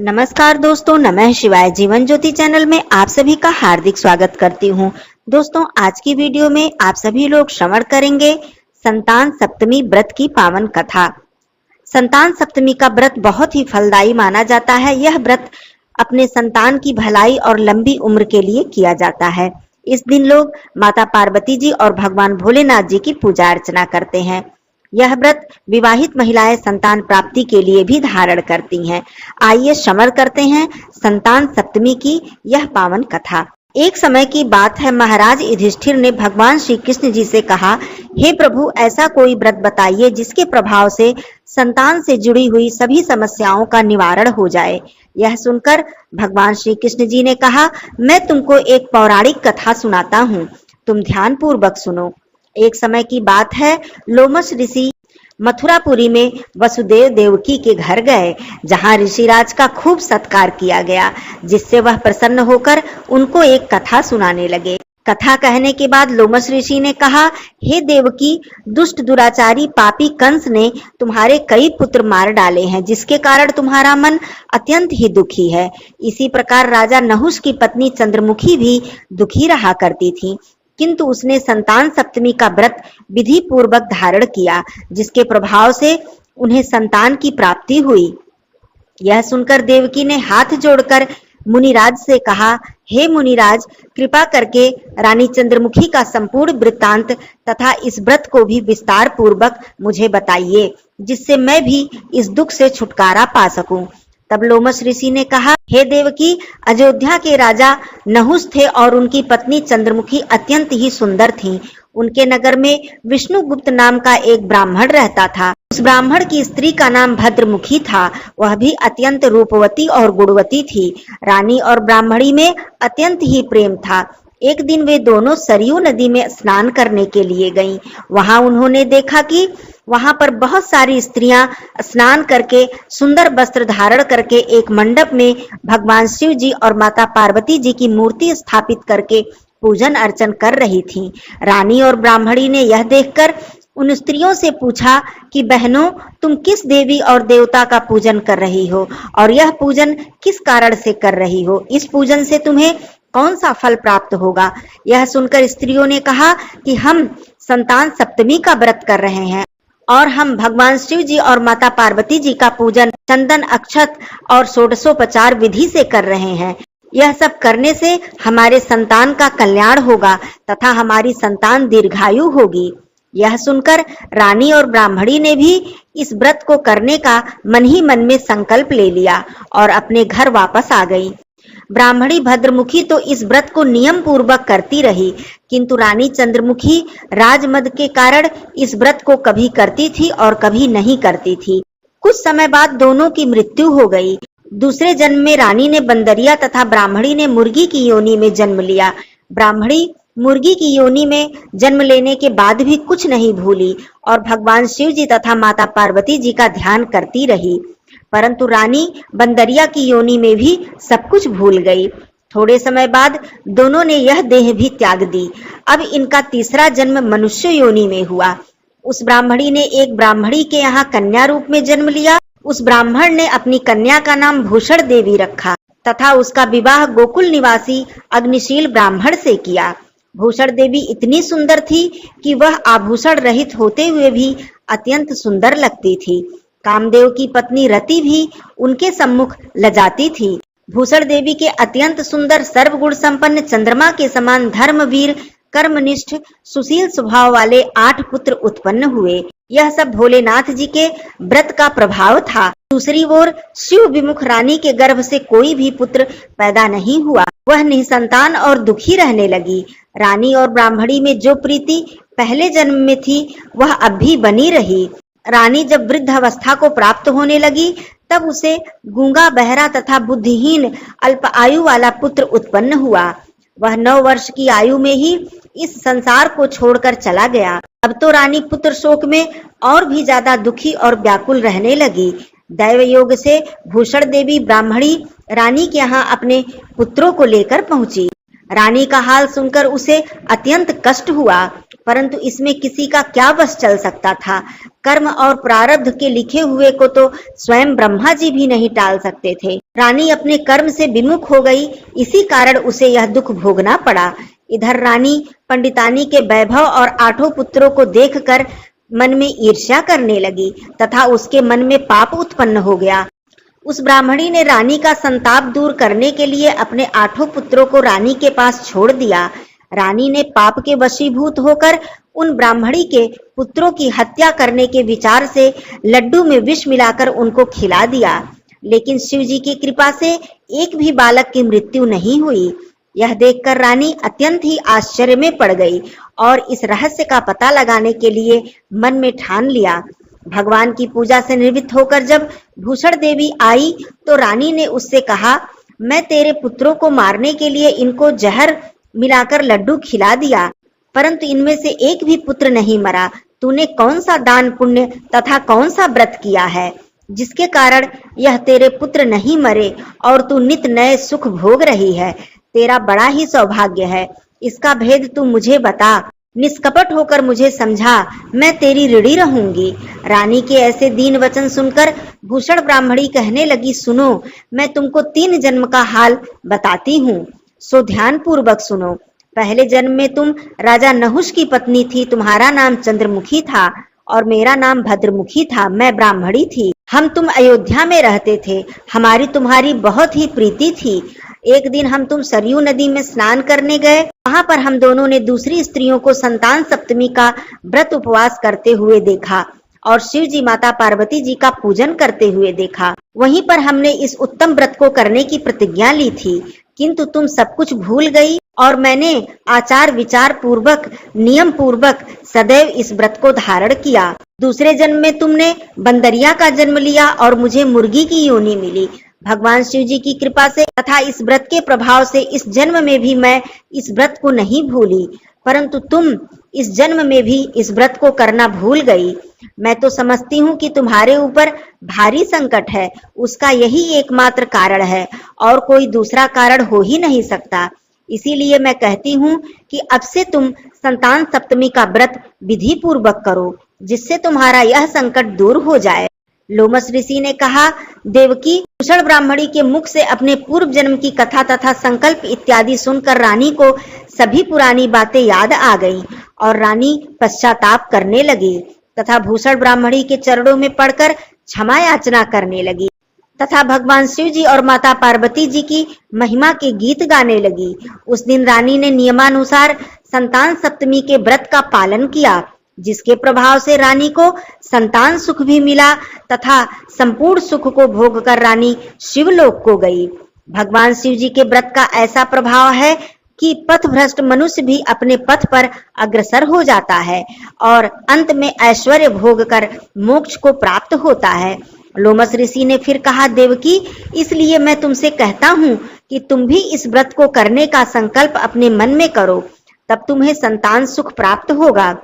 नमस्कार दोस्तों, नमः शिवाय। जीवन ज्योति चैनल में आप सभी का हार्दिक स्वागत करती हूँ। दोस्तों, आज की वीडियो में आप सभी लोग श्रवण करेंगे संतान सप्तमी व्रत की पावन कथा। संतान सप्तमी का व्रत बहुत ही फलदायी माना जाता है। यह व्रत अपने संतान की भलाई और लंबी उम्र के लिए किया जाता है। इस दिन लोग माता पार्वती जी और भगवान भोलेनाथ जी की पूजा अर्चना करते हैं। यह व्रत विवाहित महिलाएं संतान प्राप्ति के लिए भी धारण करती हैं। आइए श्रवण करते हैं संतान सप्तमी की यह पावन कथा। एक समय की बात है, महाराज युधिष्ठिर ने भगवान श्री कृष्ण जी से कहा, हे प्रभु, ऐसा कोई व्रत बताइए जिसके प्रभाव से संतान से जुड़ी हुई सभी समस्याओं का निवारण हो जाए। यह सुनकर भगवान श्री कृष्ण जी ने कहा, मैं तुमको एक पौराणिक कथा सुनाता हूँ, तुम ध्यान पूर्वक सुनो। एक समय की बात है, लोमश ऋषि मथुरापुरी में वसुदेव देवकी के घर गए, जहां ऋषिराज का खूब सत्कार किया गया, जिससे वह प्रसन्न होकर उनको एक कथा सुनाने लगे। कथा कहने के बाद लोमश ऋषि ने कहा, हे देवकी, दुष्ट दुराचारी पापी कंस ने तुम्हारे कई पुत्र मार डाले हैं, जिसके कारण तुम्हारा मन अत्यंत ही दुखी है। इसी प्रकार राजा नहुष की पत्नी चंद्रमुखी भी दुखी रहा करती थी, किंतु उसने संतान सप्तमी का व्रत विधि पूर्वक धारण किया, जिसके प्रभाव से उन्हें संतान की प्राप्ति हुई। यह सुनकर देवकी ने हाथ जोड़कर मुनिराज से कहा, हे मुनिराज, कृपा करके रानी चंद्रमुखी का संपूर्ण वृत्तांत तथा इस व्रत को भी विस्तार पूर्वक मुझे बताइए, जिससे मैं भी इस दुख से छुटकारा पा सकूं। तब लोमश ऋषि ने कहा, हे देवकी, अयोध्या के राजा नहुष थे और उनकी पत्नी चंद्रमुखी अत्यंत ही सुंदर थीं। उनके नगर में विष्णुगुप्त नाम का एक ब्राह्मण रहता था। उस ब्राह्मण की स्त्री का नाम भद्रमुखी था। वह भी अत्यंत रूपवती और गुणवती थी। रानी और ब्राह्मणी में अत्यंत ही प्रेम था। एक दिन वे दोनों सरयू नदी में स्नान करने के लिए गईं। वहां उन्होंने देखा कि वहां पर बहुत सारी स्त्रियां स्नान करके सुंदर वस्त्र धारण करके एक मंडप में भगवान शिव जी और माता पार्वती जी की मूर्ति स्थापित करके पूजन अर्चन कर रही थीं। रानी और ब्राह्मणी ने यह देखकर उन स्त्रियों से पूछा कि बहनों, तुम किस देवी और देवता का पूजन कर रही हो और यह पूजन किस कारण से कर रही हो? इस पूजन से तुम्हें कौन सा फल प्राप्त होगा? यह सुनकर स्त्रियों ने कहा कि हम संतान सप्तमी का व्रत कर रहे हैं और हम भगवान शिव जी और माता पार्वती जी का पूजन चंदन, अक्षत और षोडशोपचार विधि से कर रहे हैं। यह सब करने से हमारे संतान का कल्याण होगा तथा हमारी संतान दीर्घायु होगी। यह सुनकर रानी और ब्राह्मणी ने भी इस व्रत को करने का मन ही मन में संकल्प ले लिया और अपने घर वापस आ गई। ब्राह्मणी भद्रमुखी तो इस व्रत को नियम पूर्वक करती रही, किंतु रानी चंद्रमुखी राजमद के कारण इस व्रत को कभी करती थी और कभी नहीं करती थी। कुछ समय बाद दोनों की मृत्यु हो गई। दूसरे जन्म में रानी ने बंदरिया तथा ब्राह्मणी ने मुर्गी की योनि में जन्म लिया। ब्राह्मणी मुर्गी की योनि में जन्म लेने के बाद भी कुछ नहीं भूली और भगवान शिव जी तथा माता पार्वती जी का ध्यान करती रही, परंतु रानी बंदरिया की योनि में भी सब कुछ भूल गई। थोड़े समय बाद दोनों ने यह देह भी त्याग दी। अब इनका तीसरा जन्म मनुष्य योनि में हुआ। उस ब्राह्मणी ने एक ब्राह्मणी के यहाँ कन्या रूप में जन्म लिया। उस ब्राह्मण ने अपनी कन्या का नाम भूषण देवी रखा तथा उसका विवाह गोकुल निवासी अग्निशील ब्राह्मण से किया। भूषण देवी इतनी सुंदर थी कि वह आभूषण रहित होते हुए भी अत्यंत सुंदर लगती थी। कामदेव की पत्नी रति भी उनके सम्मुख लजाती थी। भूषण देवी के अत्यंत सुंदर सर्वगुण संपन्न चंद्रमा के समान धर्मवीर, कर्मनिष्ठ, सुशील स्वभाव वाले 8 पुत्र उत्पन्न हुए। यह सब भोलेनाथ जी के व्रत का प्रभाव था। दूसरी ओर शिव विमुख रानी के गर्भ से कोई भी पुत्र पैदा नहीं हुआ। वह निसंतान और दुखी रहने लगी। रानी और ब्राह्मणी में जो प्रीति पहले जन्म में थी वह अब भी बनी रही। रानी जब वृद्ध अवस्था को प्राप्त होने लगी तब उसे गूंगा, बहरा तथा बुद्धिहीन अल्प आयु वाला पुत्र उत्पन्न हुआ। वह 9 वर्ष की आयु में ही इस संसार को छोड़कर चला गया। अब तो रानी पुत्र शोक में और भी ज्यादा दुखी और व्याकुल रहने लगी। दैव योग से भूषण देवी ब्राह्मणी रानी के यहाँ अपने पुत्रों को लेकर पहुंची। रानी का हाल सुनकर उसे अत्यंत कष्ट हुआ। परंतु इसमें किसी का क्या बस चल सकता था। कर्म और प्रारब्ध के लिखे हुए को तो स्वयं ब्रह्मा जी भी नहीं टाल सकते थे। रानी अपने कर्म से विमुख हो गई, इसी कारण उसे यह दुख भोगना पड़ा। इधर रानी पंडितानी के वैभव और 8 पुत्रों को देखकर मन में ईर्ष्या करने लगी तथा उसके मन में पाप उत्पन्न हो गया। उस ब्राह्मणी ने रानी का संताप दूर करने के लिए अपने 8 पुत्रों को रानी के पास छोड़ दिया। रानी ने पाप के वशीभूत होकर उन ब्राह्मणी के पुत्रों की हत्या करने के विचार से लड्डू में विष मिलाकर उनको खिला दिया, लेकिन शिव जी की कृपा से एक भी बालक की मृत्यु नहीं हुई। यह देखकर रानी अत्यंत ही आश्चर्य में पड़ गई और इस रहस्य का पता लगाने के लिए मन में ठान लिया। भगवान की पूजा से निवृत्त होकर जब भूषण देवी आई तो रानी ने उससे कहा, मैं तेरे पुत्रों को मारने के लिए इनको जहर मिलाकर लड्डू खिला दिया, परंतु इनमें से एक भी पुत्र नहीं मरा। तूने कौन सा दान पुण्य तथा कौन सा व्रत किया है जिसके कारण यह तेरे पुत्र नहीं मरे और तू नित नए सुख भोग रही है? तेरा बड़ा ही सौभाग्य है, इसका भेद तू मुझे बता। निष्कपट होकर मुझे समझा, मैं तेरी ऋणी रहूंगी। रानी के ऐसे दीन वचन सुनकर भूषण ब्राह्मणी कहने लगी, सुनो, मैं तुमको 3 जन्म का हाल बताती हूँ, सो ध्यान पूर्वक सुनो। पहले जन्म में तुम राजा नहुष की पत्नी थी, तुम्हारा नाम चंद्रमुखी था और मेरा नाम भद्रमुखी था। मैं ब्राह्मणी थी, तुम अयोध्या में रहते थे, हमारी तुम्हारी बहुत ही प्रीति थी। एक दिन हम तुम सरयू नदी में स्नान करने गए, वहां पर हम दोनों ने दूसरी स्त्रियों को संतान सप्तमी का व्रत उपवास करते हुए देखा और शिव जी माता पार्वती जी का पूजन करते हुए देखा। वहीं पर हमने इस उत्तम व्रत को करने की प्रतिज्ञा ली थी, किंतु तुम सब कुछ भूल गई और मैंने आचार विचार पूर्वक नियम पूर्वक सदैव इस व्रत को धारण किया। दूसरे जन्म में तुमने बंदरिया का जन्म लिया और मुझे मुर्गी की योनि मिली। भगवान शिव जी की कृपा से तथा इस व्रत के प्रभाव से इस जन्म में भी मैं इस व्रत को नहीं भूली, परंतु तुम इस जन्म में भी इस व्रत को करना भूल गई। मैं तो समझती हूँ कि तुम्हारे ऊपर भारी संकट है, उसका यही एकमात्र कारण है और कोई दूसरा कारण हो ही नहीं सकता। इसीलिए मैं कहती हूँ कि अब से तुम संतान सप्तमी का व्रत विधि पूर्वक करो, जिससे तुम्हारा यह संकट दूर हो जाए। लोमस ऋषि ने कहा, देवकी, भूषण ब्राह्मणी के मुख से अपने पूर्व जन्म की कथा तथा संकल्प इत्यादि सुनकर रानी को सभी पुरानी बातें याद आ गईं और रानी पश्चाताप करने लगी तथा भूषण ब्राह्मणी के चरणों में पड़कर क्षमा याचना करने लगी तथा भगवान शिव जी और माता पार्वती जी की महिमा के गीत गाने लगी। उस दिन रानी ने नियमानुसार संतान सप्तमी के व्रत का पालन किया, जिसके प्रभाव से रानी को संतान सुख भी मिला तथा संपूर्ण सुख को भोग कर रानी शिवलोक को गई। भगवान शिव जी के व्रत का ऐसा प्रभाव है कि पथभ्रष्ट मनुष्य भी अपने पथ पर अग्रसर हो जाता है और अंत में ऐश्वर्य भोग कर मोक्ष को प्राप्त होता है। लोमस ऋषि ने फिर कहा, देवकी, इसलिए मैं तुमसे कहता हूँ कि तुम भी इस व्रत को करने का संकल्प अपने मन में करो, तब तुम्हें संतान सुख प्राप्त होगा।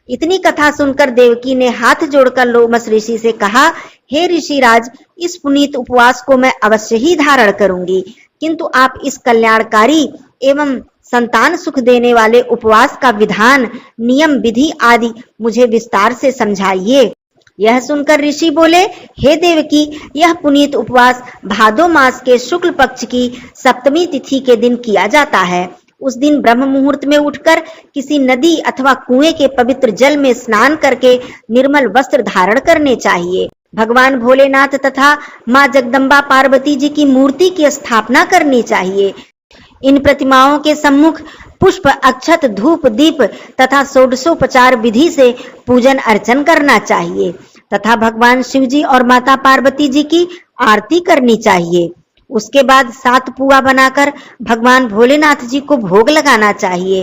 इतनी कथा सुनकर देवकी ने हाथ जोड़कर लोमस ऋषि से कहा, हे ऋषिराज, इस पुनीत उपवास को मैं अवश्य ही धारण करूंगी, किंतु आप इस कल्याणकारी एवं संतान सुख देने वाले उपवास का विधान, नियम, विधि आदि मुझे विस्तार से समझाइए। यह सुनकर ऋषि बोले, हे देवकी, यह पुनीत उपवास भादो मास के शुक्ल पक्ष की सप्तमी तिथि के दिन किया जाता है। उस दिन ब्रह्म मुहूर्त में उठकर किसी नदी अथवा कुएं के पवित्र जल में स्नान करके निर्मल वस्त्र धारण करने चाहिए। भगवान भोलेनाथ तथा माँ जगदम्बा पार्वती जी की मूर्ति की स्थापना करनी चाहिए। इन प्रतिमाओं के सम्मुख पुष्प, अक्षत, धूप, दीप तथा षोडशोपचार विधि से पूजन अर्चन करना चाहिए तथा भगवान शिव जी और माता पार्वती जी की आरती करनी चाहिए। उसके बाद 7 पुआ बनाकर भगवान भोलेनाथ जी को भोग लगाना चाहिए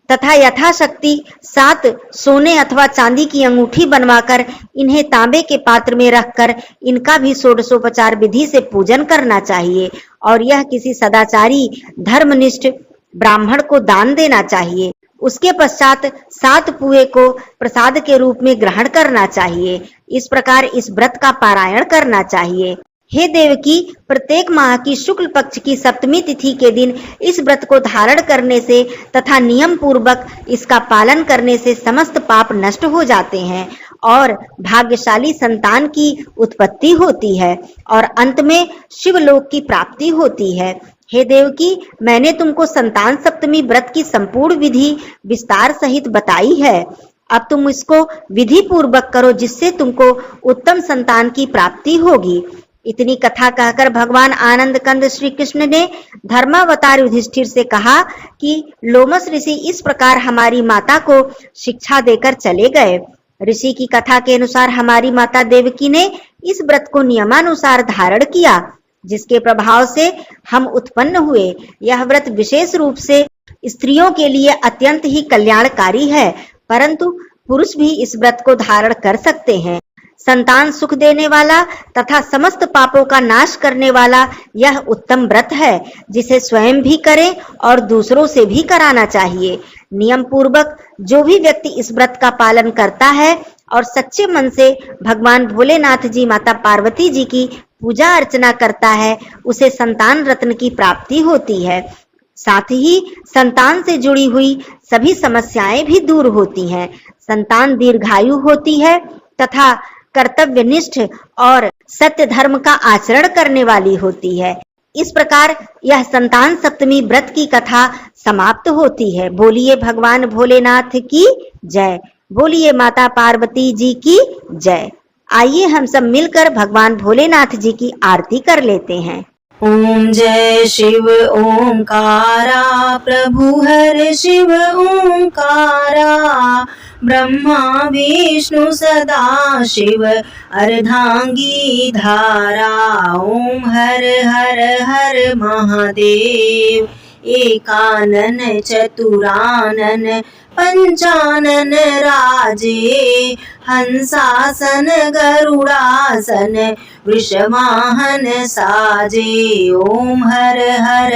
तथा यथाशक्ति 7 सोने अथवा चांदी की अंगूठी बनवाकर इन्हें तांबे के पात्र में रखकर इनका भी षोडशोपचार विधि से पूजन करना चाहिए और यह किसी सदाचारी धर्मनिष्ठ ब्राह्मण को दान देना चाहिए। उसके पश्चात 7 पुए को प्रसाद के रूप में ग्रहण करना चाहिए। इस प्रकार इस व्रत का पारायण करना चाहिए। हे देवकी, प्रत्येक माह की शुक्ल पक्ष की सप्तमी तिथि के दिन इस व्रत को धारण करने से तथा नियम पूर्वक इसका पालन करने से समस्त पाप नष्ट हो जाते हैं और भाग्यशाली संतान की उत्पत्ति होती है और अंत में शिवलोक की प्राप्ति होती है। हे देवकी, मैंने तुमको संतान सप्तमी व्रत की संपूर्ण विधि विस्तार सहित बताई है। अब तुम इसको विधि पूर्वक करो, जिससे तुमको उत्तम संतान की प्राप्ति होगी। इतनी कथा कहकर भगवान आनंद कंद श्री कृष्ण ने धर्मावतार युधिष्ठिर से कहा कि लोमस ऋषि इस प्रकार हमारी माता को शिक्षा देकर चले गए। ऋषि की कथा के अनुसार हमारी माता देवकी ने इस व्रत को नियमानुसार धारण किया, जिसके प्रभाव से हम उत्पन्न हुए। यह व्रत विशेष रूप से स्त्रियों के लिए अत्यंत ही कल्याणकारी है, परंतु पुरुष भी इस व्रत को धारण कर सकते हैं। संतान सुख देने वाला तथा समस्त पापों का नाश करने वाला यह उत्तम व्रत है, जिसे स्वयं भी करें और दूसरों से भी कराना चाहिए। नियम पूर्वक जो भी व्यक्ति इस व्रत का पालन करता है और सच्चे मन से भगवान भोलेनाथ जी, माता पार्वती जी की पूजा अर्चना करता है, उसे संतान रत्न की प्राप्ति होती है। साथ ही संतान से जुड़ी हुई सभी समस्याएं भी दूर होती हैं। संतान दीर्घायु होती है तथा कर्तव्यनिष्ठ और सत्य धर्म का आचरण करने वाली होती है। इस प्रकार यह संतान सप्तमी व्रत की कथा समाप्त होती है। बोलिए भगवान भोलेनाथ की जय, बोलिए माता पार्वती जी की जय। आइए हम सब मिलकर भगवान भोलेनाथ जी की आरती कर लेते हैं। ओम जय शिव ओंकारा, प्रभु हर शिव ओंकारा, ब्रह्मा विष्णु सदा शिव अर्धांगी धारा। ओम हर हर हर महादेव, एकानन चतुरानन पंचानन राजे, हंसासन गरुड़ासन वृषवाहन साजे। ओम हर हर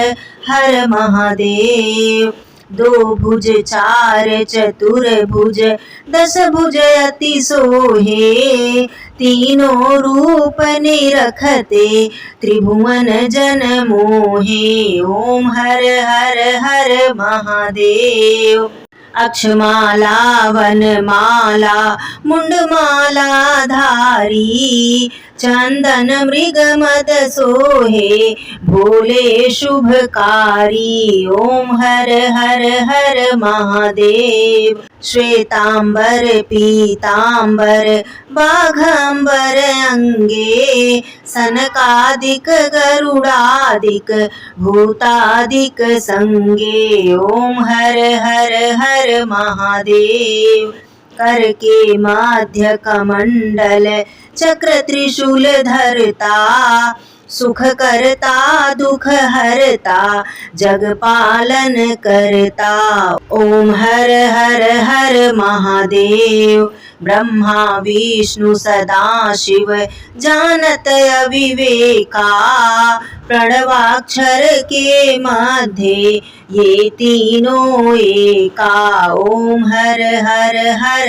हर महादेव, दो भुज चार चतुर भुज, दस भुज अति सोहे, तीनों रूप निरखते त्रिभुवन जन मोहे। ओम हर हर हर महादेव, अक्षमाला वनमाला मुंडमाला धारी, चंदन मृग मद सोहे भोले शुभकारी। ओम हर हर हर महादेव, श्वेतांबर पीतांबर बाघंबर अंगे, सनकादिक गरुड़ादिक भूतादिक संगे। ओम हर हर हर महादेव, कर के माध्य कमंडल चक्र त्रिशूल धरता, सुख करता दुख हरता जग पालन करता। ओम हर हर हर महादेव, ब्रह्मा विष्णु सदा शिव जानत अविवेका, प्रणवाक्षर के मध्य ये तीनों एका। ओम हर हर हर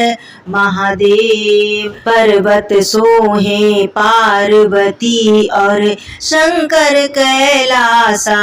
महादेव, पर्वत सोहे पार्वती और शंकर कैलासा,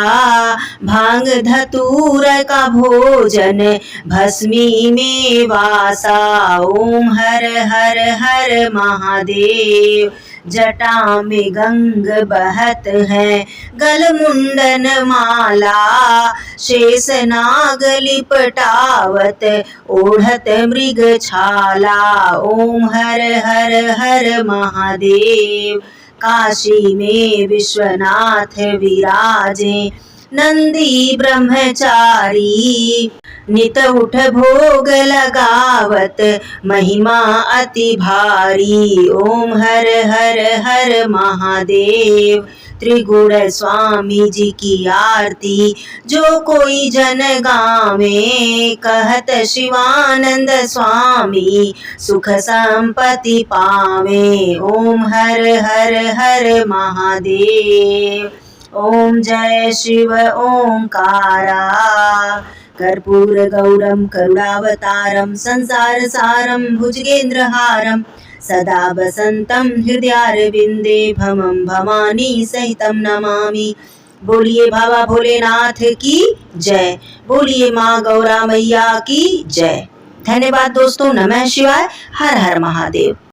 भांग धतूर का भोजन भस्मी में वासा। ओम हर हर हर महादेव, जटा में गंग बहत है गल मुंडन माला, शेष नाग लिपटावत ओढ़त मृग छाला। ओम हर हर हर महादेव, काशी में विश्वनाथ विराजे नंदी ब्रह्मचारी, नित उठ भोग लगावत महिमा अति भारी। ओम हर हर हर महादेव, त्रिगुण स्वामी जी की आरती जो कोई जन गावे, कहत शिवानंद स्वामी सुख संपत्ति पावे। ओम हर हर हर महादेव, ओम जय शिव ओंकारा, कर्पूर गौरम करुणावतारम संसार सारम भुजगेंद्रहारम सदा वसन्तं हृदयारविन्दे भमं भवानी सहितं नमामि। बोलिए बाबा भोलेनाथ की जय, बोलिए माँ गौरा मैया की जय। धन्यवाद दोस्तों। नमः शिवाय। हर हर महादेव।